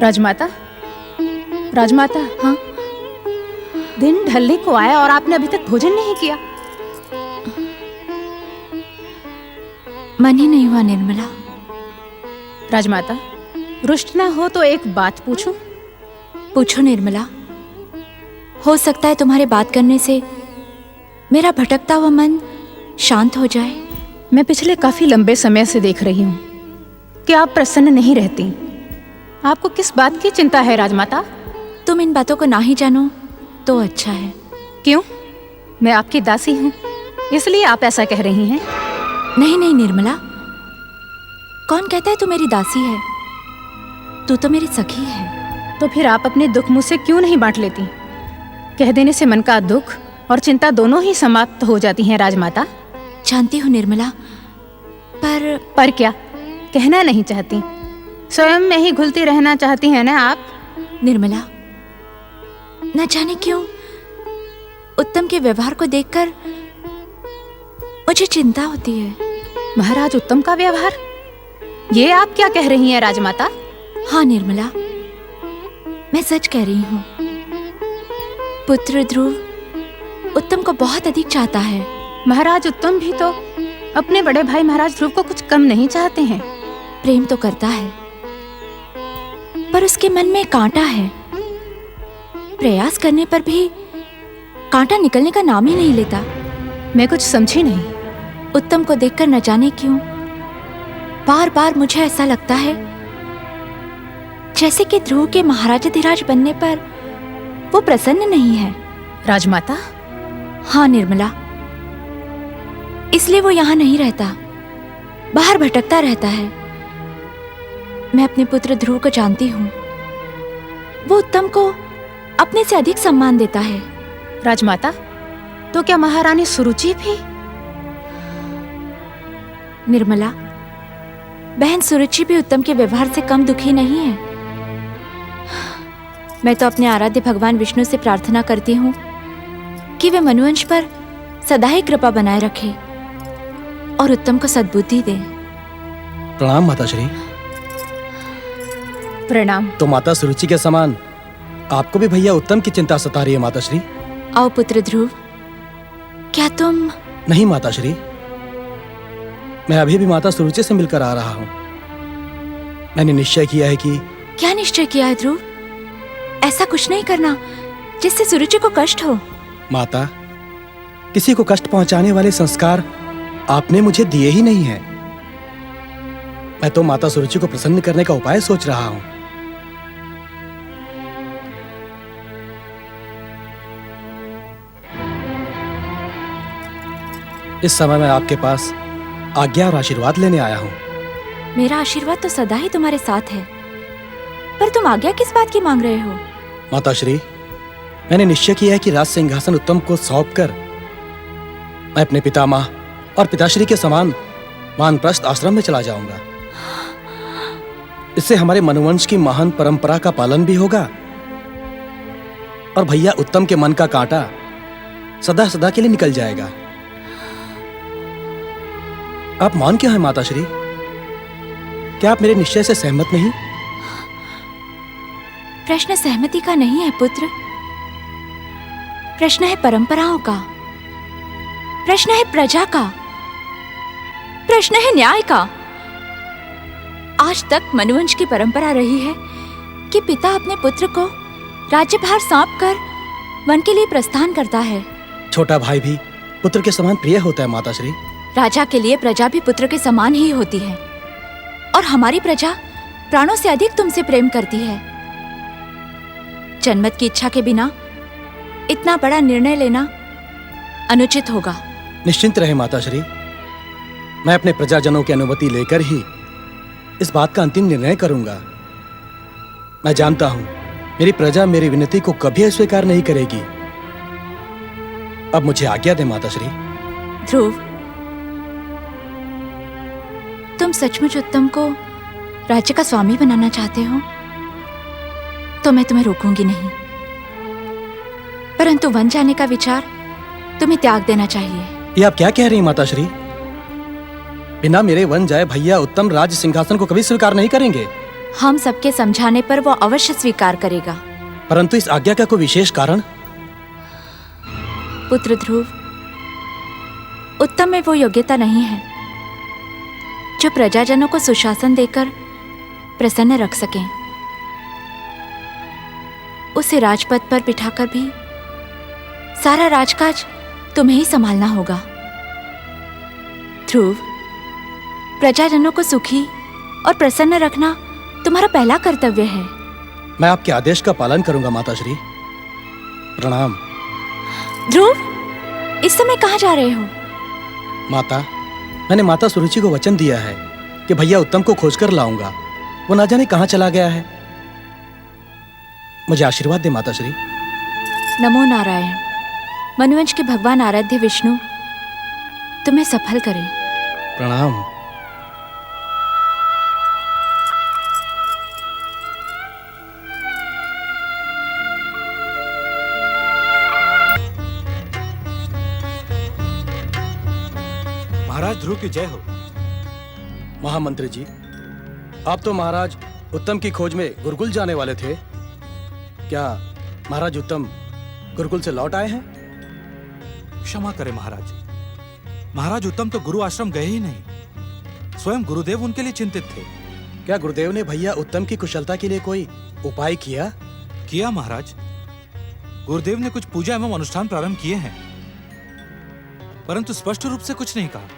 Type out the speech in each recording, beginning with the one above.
राजमाता, राजमाता। हाँ, दिन ढलने को आया और आपने अभी तक भोजन नहीं किया। मन ही नहीं हुआ निर्मला। राजमाता, रुष्ट ना हो तो एक बात पूछूं? पूछो निर्मला। हो सकता है तुम्हारे बात करने से मेरा भटकता हुआ मन शांत हो जाए। मैं पिछले काफी लंबे समय से देख रही हूँ कि आप प्रसन्न नहीं रहती। आपको किस बात की चिंता है राजमाता? तुम इन बातों को ना ही जानो तो अच्छा है। क्यों? मैं आपकी दासी हूँ, इसलिए आप ऐसा कह रही हैं? नहीं नहीं निर्मला, कौन कहता है तू मेरी दासी है? तू तो मेरी सखी है। तो फिर आप अपने दुख मुझसे क्यों नहीं बांट लेती? कह देने से मन का दुख और चिंता दोनों ही समाप्त हो जाती हैं राजमाता। जानती हूँ निर्मला, पर क्या? कहना नहीं चाहती, स्वयं में ही घुलती रहना चाहती हैं ना आप? निर्मला, न जाने क्यों उत्तम के व्यवहार को देखकर मुझे चिंता होती है। महाराज उत्तम का व्यवहार? ये आप क्या कह रही हैं राजमाता? हाँ निर्मला, मैं सच कह रही हूँ। पुत्र ध्रुव उत्तम को बहुत अधिक चाहता है। महाराज उत्तम भी तो अपने बड़े भाई महाराज ध्रुव को कुछ कम नहीं चाहते हैं। प्रेम तो करता है, पर उसके मन में कांटा है। प्रयास करने पर भी कांटा निकलने का नाम ही नहीं लेता। मैं कुछ समझी नहीं। उत्तम को देखकर न जाने क्यों बार बार मुझे ऐसा लगता है जैसे कि ध्रुव के महाराजाधिराज बनने पर वो प्रसन्न नहीं है। राजमाता? हाँ निर्मला, इसलिए वो यहाँ नहीं रहता, बाहर भटकता रहता है। मैं अपने पुत्र ध्रुव को जानती हूँ, वो उत्तम को अपने से अधिक सम्मान देता है। राजमाता, तो क्या महारानी सुरुचि भी? निर्मला, बहन सुरुचि भी उत्तम के व्यवहार से कम दुखी नहीं है। मैं तो अपने आराध्य भगवान विष्णु से प्रार्थना करती हूँ कि वे मनुवंश पर सदा ही कृपा बनाए रखे और उत्तम को सद्बुद्धि दे। प्रणाम माताश्री। प्रणाम। तो माता सुरुचि के समान आपको भी भैया उत्तम की चिंता सता रही है माताश्री? आओ पुत्र ध्रुव, क्या तुम? नहीं माताश्री, मैं अभी भी माता सुरुचि से मिलकर आ रहा हूँ। मैंने निश्चय किया है कि... क्या निश्चय किया है ध्रुव? ऐसा कुछ नहीं करना जिससे सुरुचि को कष्ट हो। माता, किसी को कष्ट पहुंचाने वाले संस्कार आपने मुझे दिए ही नहीं हैं। मैं तो माता सुरुचि को प्रसन्न करने का उपाय सोच रहा हूँ। इस समय मैं आपके पास आज्ञा और आशीर्वाद लेने आया हूँ। मेरा आशीर्वाद तो सदा ही तुम्हारे साथ है, पर तुम आज्ञा किस बात की मांग रहे हो? माताश्री, मैंने निश्चय किया है कि राज सिंहासन उत्तम को सौंपकर मैं अपने पितामह और पिताश्री के समान वानप्रस्थ आश्रम में चला जाऊंगा। इससे हमारे मनुवंश की महान परंपरा का पालन भी होगा और भैया उत्तम के मन का कांटा सदा सदा के लिए निकल जाएगा। आप मौन क्यों हैं माताश्री? क्या आप मेरे निश्चय से सहमत नहीं? प्रश्न सहमति का नहीं है पुत्र, प्रश्न है परंपराओं का, प्रश्न है प्रजा का, प्रश्न है न्याय का। आज तक मनुवंश की परंपरा रही है कि पिता अपने पुत्र को राज्यभार सौंपकर वन के लिए प्रस्थान करता है। छोटा भाई भी पुत्र के समान प्रिय होता है माताश्री। राजा के लिए प्रजा भी पुत्र के समान ही होती है, और हमारी प्रजा प्राणों से अधिक तुमसे प्रेम करती है। जनमत की इच्छा के बिना इतना बड़ा निर्णय लेना अनुचित होगा। निश्चिंत रहे माताश्री, मैं अपने प्रजाजनों की अनुमति लेकर ही इस बात का अंतिम निर्णय करूंगा। मैं जानता हूं मेरी प्रजा मेरी विनती को कभी अस्वीकार नहीं करेगी। अब मुझे आज्ञा दे माताश्री। ध्रुव, तुम सचमुच उत्तम को राज्य का स्वामी बनाना चाहते हो तो मैं तुम्हें रोकूंगी नहीं, परंतु वन जाने का विचार तुम्हें त्याग देना चाहिए। ये आप क्या कह रही माताश्री? बिना मेरे वन जाए भैया उत्तम राज सिंहासन को कभी स्वीकार नहीं करेंगे। हम सबके समझाने पर वो अवश्य स्वीकार करेगा। परंतु इस आज्ञा का कोई विशेष कारण? पुत्र ध्रुव, उत्तम में वो योग्यता नहीं है जो प्रजाजनों को सुशासन देकर प्रसन्न रख सकें। उसे राजपद पर बिठाकर भी सारा राजकाज तुम्हें ही संभालना होगा। ध्रुव, प्रजाजनों को सुखी और प्रसन्न रखना तुम्हारा पहला कर्तव्य है। मैं आपके आदेश का पालन करूंगा माताश्री। प्रणाम। ध्रुव, इस समय कहाँ जा रहे हो? माता, मैंने माता सुरुचि को वचन दिया है कि भैया उत्तम को खोजकर लाऊंगा। वो ना जाने कहाँ चला गया है। मुझे आशीर्वाद दे माताश्री। नमो नारायण। मनुवंश के भगवान आराध्य विष्णु तुम्हें सफल करें। प्रणाम। महाराज ध्रुव की जय हो। महामंत्री जी, आप तो महाराज उत्तम की खोज में गुरुकुल जाने वाले थे। क्या महाराज उत्तम गुरुकुल से लौट आए हैं? क्षमा करें महाराज, महाराज उत्तम तो गुरु आश्रम गए ही नहीं। स्वयं गुरुदेव उनके लिए चिंतित थे। क्या गुरुदेव ने भैया उत्तम की कुशलता के लिए कोई उपाय किया? किया महाराज, गुरुदेव ने कुछ पूजा एवं अनुष्ठान प्रारंभ किए हैं, परंतु स्पष्ट रूप से कुछ नहीं कहा।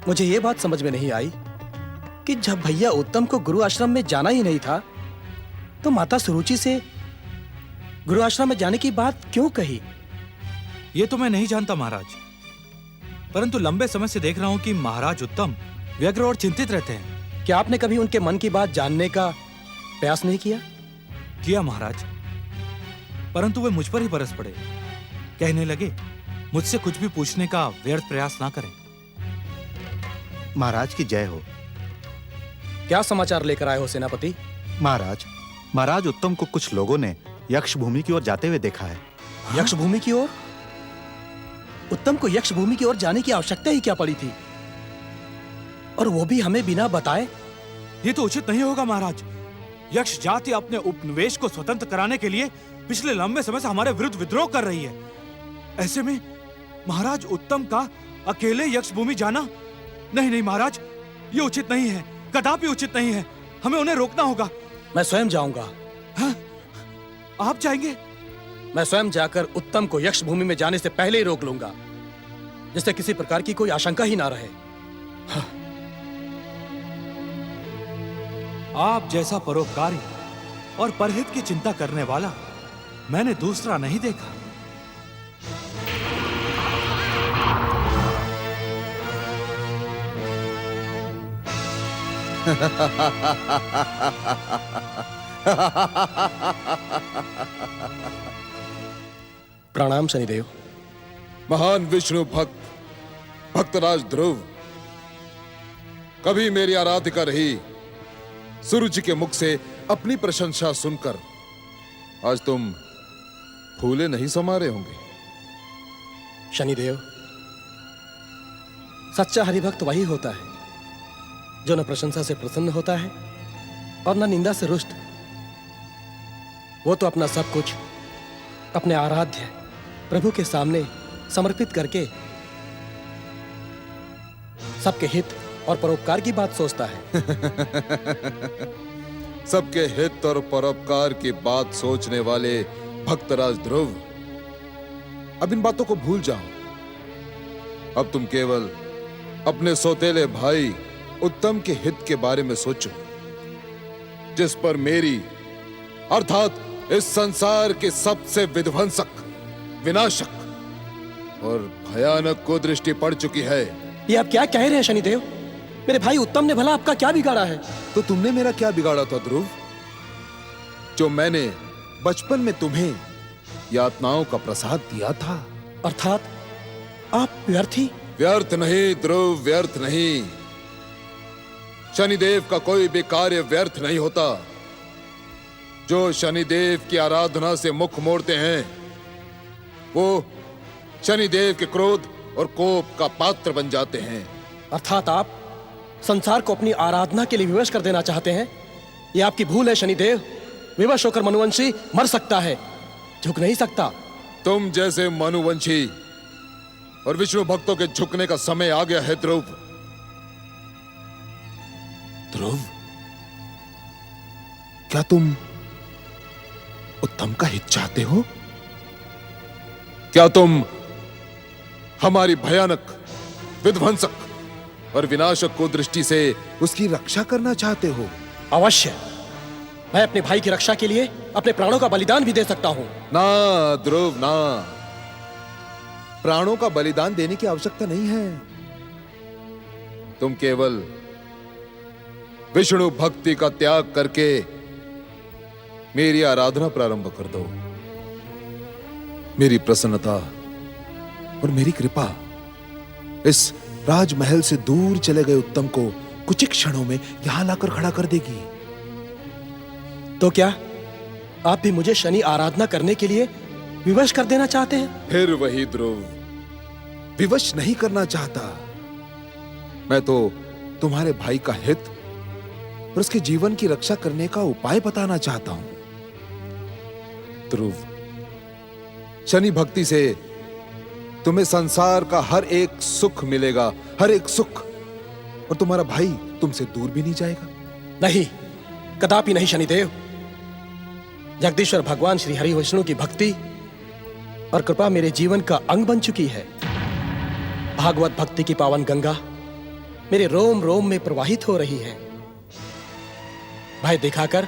मुझे ये बात समझ में नहीं आई कि जब भैया उत्तम को गुरु आश्रम में जाना ही नहीं था तो माता सुरुचि से गुरु आश्रम में जाने की बात क्यों कही? ये तो मैं नहीं जानता महाराज, परंतु लंबे समय से देख रहा हूं कि महाराज उत्तम व्यग्र और चिंतित रहते हैं। क्या आपने कभी उनके मन की बात जानने का प्रयास नहीं किया? किया महाराज, परंतु वे मुझ पर ही बरस पड़े। कहने लगे मुझसे कुछ भी पूछने का व्यर्थ प्रयास ना करें। महाराज की जय हो। क्या समाचार लेकर आए हो सेनापति? महाराज उत्तम को कुछ लोगों ने यक्ष भूमि की ओर जाते हुए देखा है। यक्ष भूमि की ओर? उत्तम को यक्ष भूमि की ओर जाने की आवश्यकता ही क्या पड़ी थी, और वो भी हमें बिना बताए? ये तो उचित नहीं होगा महाराज। यक्ष जाति अपने उपनिवेश को स्वतंत्र कराने के लिए पिछले लंबे समय से हमारे विरुद्ध विद्रोह कर रही है। ऐसे में महाराज उत्तम का अकेले यक्ष भूमि जाना, नहीं महाराज, ये उचित नहीं है, कदापि उचित नहीं है। हमें उन्हें रोकना होगा। मैं स्वयं जाऊंगा। हाँ? आप जाएंगे? मैं स्वयं जाकर उत्तम को यक्ष भूमि में जाने से पहले ही रोक लूंगा, जिससे किसी प्रकार की कोई आशंका ही ना रहे। हाँ। आप जैसा परोपकारी और परहित की चिंता करने वाला मैंने दूसरा नहीं देखा। प्रणाम शनिदेव। महान विष्णु भक्त भक्तराज ध्रुव, कभी मेरी आराधिका रही सुरुचि के मुख से अपनी प्रशंसा सुनकर आज तुम फूले नहीं समा रहे होंगे। शनिदेव, सच्चा हरिभक्त वही होता है जो न प्रशंसा से प्रसन्न होता है और न निंदा से रुष्ट। वो तो अपना सब कुछ अपने आराध्य प्रभु के सामने समर्पित करके सबके हित और परोपकार की बात सोचता है। सबके हित और परोपकार की बात सोचने वाले भक्तराज ध्रुव, अब इन बातों को भूल जाओ। अब तुम केवल अपने सौतेले भाई उत्तम के हित के बारे में सोचो, जिस पर मेरी अर्थात इस संसार के सबसे विध्वंसक, विनाशक और भयानक को दृष्टि पड़ चुकी है। ये आप क्या कह रहे हैं शनिदेव? मेरे भाई उत्तम ने भला आपका क्या बिगाड़ा है? तो तुमने मेरा क्या बिगाड़ा था ध्रुव? जो मैंने बचपन में तुम्हें यातनाओं का प्रसाद दिया था। अर्थात आप व्यर्थी? व्यर्थ नहीं ध्रुव, व्यर्थ नहीं। शनिदेव का कोई भी कार्य व्यर्थ नहीं होता। जो शनिदेव की आराधना से मुख मोड़ते हैं वो शनिदेव के क्रोध और कोप का पात्र बन जाते हैं। अर्थात आप संसार को अपनी आराधना के लिए विवश कर देना चाहते हैं। ये आपकी भूल है शनिदेव। विवश होकर मनुवंशी मर सकता है, झुक नहीं सकता। तुम जैसे मनुवंशी और विष्णु भक्तों के झुकने का समय आ गया है ध्रुव। ध्रुव, क्या तुम उत्तम का हित चाहते हो? क्या तुम हमारी भयानक, विध्वंसक और विनाशक कुदृष्टि से उसकी रक्षा करना चाहते हो? अवश्य। मैं अपने भाई की रक्षा के लिए अपने प्राणों का बलिदान भी दे सकता हूं। ना ध्रुव, ना। प्राणों का बलिदान देने की आवश्यकता नहीं है। तुम केवल विष्णु भक्ति का त्याग करके मेरी आराधना प्रारंभ कर दो। मेरी प्रसन्नता और मेरी कृपा इस राजमहल से दूर चले गए उत्तम को कुछ ही क्षणों में यहां लाकर खड़ा कर देगी। तो क्या आप भी मुझे शनि आराधना करने के लिए विवश कर देना चाहते हैं? फिर वही ध्रुव, विवश नहीं करना चाहता। मैं तो तुम्हारे भाई का हित और उसके जीवन की रक्षा करने का उपाय बताना चाहता हूं। ध्रुव, शनि भक्ति से तुम्हें संसार का हर एक सुख मिलेगा, हर एक सुख, और तुम्हारा भाई तुमसे दूर भी नहीं जाएगा। नहीं, कदापि नहीं शनिदेव। जगदीश्वर भगवान श्री हरि विष्णु की भक्ति और कृपा मेरे जीवन का अंग बन चुकी है। भागवत भक्ति की पावन गंगा मेरे रोम रोम में प्रवाहित हो रही है। भय दिखाकर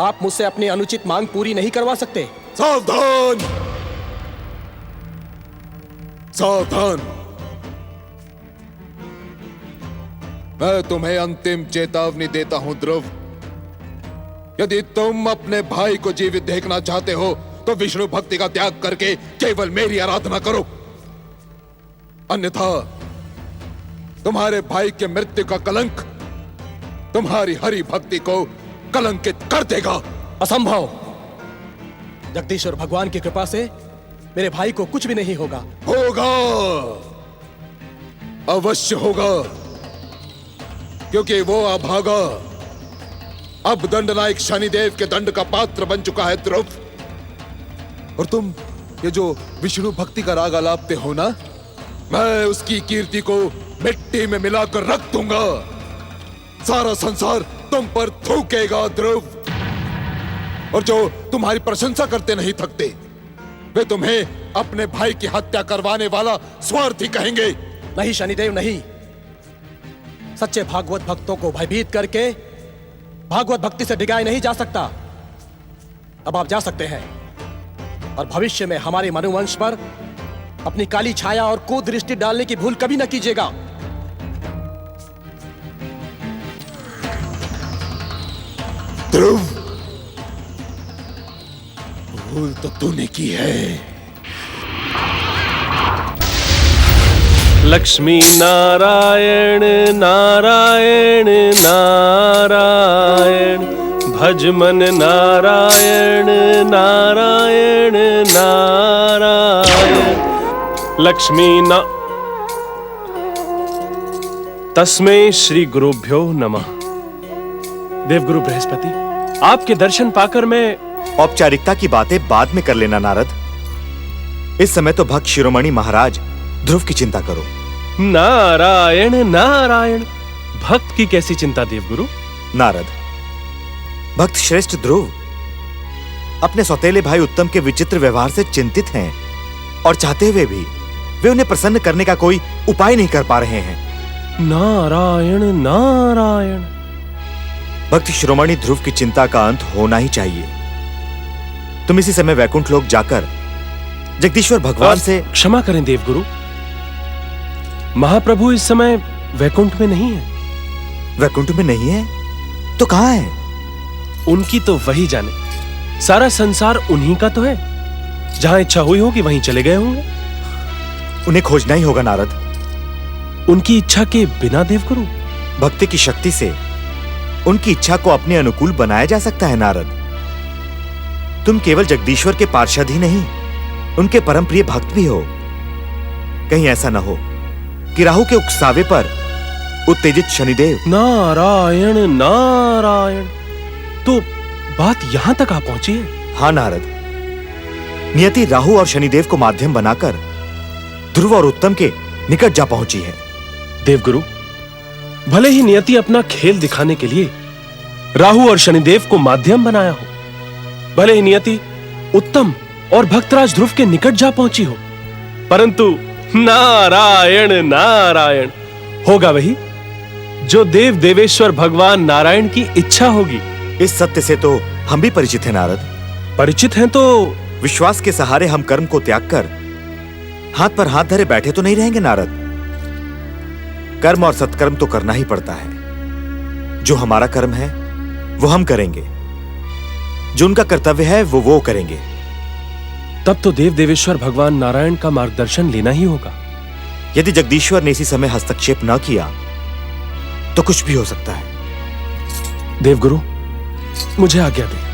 आप मुझसे अपनी अनुचित मांग पूरी नहीं करवा सकते। सावधान, सावधान। मैं तुम्हें अंतिम चेतावनी देता हूं ध्रुव। यदि तुम अपने भाई को जीवित देखना चाहते हो तो विष्णु भक्ति का त्याग करके केवल मेरी आराधना करो, अन्यथा तुम्हारे भाई के मृत्यु का कलंक तुम्हारी हरि भक्ति को कलंकित कर देगा। असंभव। जगदीश्वर भगवान की कृपा से मेरे भाई को कुछ भी नहीं होगा। होगा, अवश्य होगा, क्योंकि वो अभागा अब दंडनायक शनिदेव के दंड का पात्र बन चुका है ध्रुव। और तुम ये जो विष्णु भक्ति का राग आलापते हो ना, मैं उसकी कीर्ति को मिट्टी में मिलाकर रख दूंगा। सारा संसार तुम पर थूकेगा ध्रुव। और जो तुम्हारी प्रशंसा करते नहीं थकते वे तुम्हें अपने भाई की हत्या करवाने वाला स्वार्थी कहेंगे। नहीं शनिदेव, नहीं। सच्चे भागवत भक्तों को भयभीत करके भागवत भक्ति से डिगाया नहीं जा सकता। अब आप जा सकते हैं और भविष्य में हमारे मनुवंश पर अपनी काली छाया और कुदृष्टि डालने की भूल कभी न कीजिएगा। ध्रुव, भूल तो तूने की है। लक्ष्मी नारायण नारायण नारायण, भज मन नारायण नारायण नारायण। लक्ष्मी ना तस्मै श्री गुरुभ्यो नमः। देवगुरु बृहस्पति, आपके दर्शन पाकर मैं औपचारिकता की बातें बाद में कर लेना नारद। इस समय तो भक्त शिरोमणि महाराज ध्रुव की चिंता करो। नारायण नारायण, भक्त की कैसी चिंता देवगुरु? नारद, भक्त श्रेष्ठ ध्रुव अपने सौतेले भाई उत्तम के विचित्र व्यवहार से चिंतित हैं और चाहते हुए भी वे उन्हें प्रसन्न करने का कोई उपाय नहीं कर पा रहे हैं। नारायण नारायण, भक्त शिरोमणि ध्रुव की चिंता का अंत होना ही चाहिए। तुम इसी समय वैकुंठ लोक जाकर जगदीश्वर भगवान से क्षमा करें देवगुरु, महाप्रभु इस समय वैकुंठ में नहीं है। वैकुंठ में नहीं है तो कहां है? उनकी तो वही जाने। सारा संसार उन्हीं का तो है। जहां इच्छा हुई होगी वहीं चले गए होंगे। उन्हें खोजना ही होगा नारद। उनकी इच्छा के बिना देवगुरु? भक्ति की शक्ति से उनकी इच्छा को अपने अनुकूल बनाया जा सकता है नारद। तुम केवल जगदीश्वर के पार्षद ही नहीं, उनके परम प्रिय भक्त भी हो। कहीं ऐसा न हो कि राहु के उकसावे पर उत्तेजित शनिदेव। नारायण नारायण, तो बात यहां तक आ पहुंची है? हाँ नारद, नियति राहु और शनिदेव को माध्यम बनाकर ध्रुव और उत्तम के निकट जा पहुंची है। देवगुरु, भले ही नियति अपना खेल दिखाने के लिए राहु और शनिदेव को माध्यम बनाया हो, भले ही नियति उत्तम और भक्तराज ध्रुव के निकट जा पहुंची हो, परंतु नारायण नारायण, होगा वही जो देव देवेश्वर भगवान नारायण की इच्छा होगी। इस सत्य से तो हम भी परिचित हैं नारद। परिचित हैं तो विश्वास के सहारे हम कर्म को त्याग कर हाथ पर हाथ धरे बैठे तो नहीं रहेंगे नारद। कर्म और सत्कर्म तो करना ही पड़ता है। जो हमारा कर्म है वो हम करेंगे, जो उनका कर्तव्य है वो करेंगे। तब तो देव देवेश्वर भगवान नारायण का मार्गदर्शन लेना ही होगा। यदि जगदीश्वर ने इसी समय हस्तक्षेप न किया तो कुछ भी हो सकता है। देवगुरु, मुझे आज्ञा दें।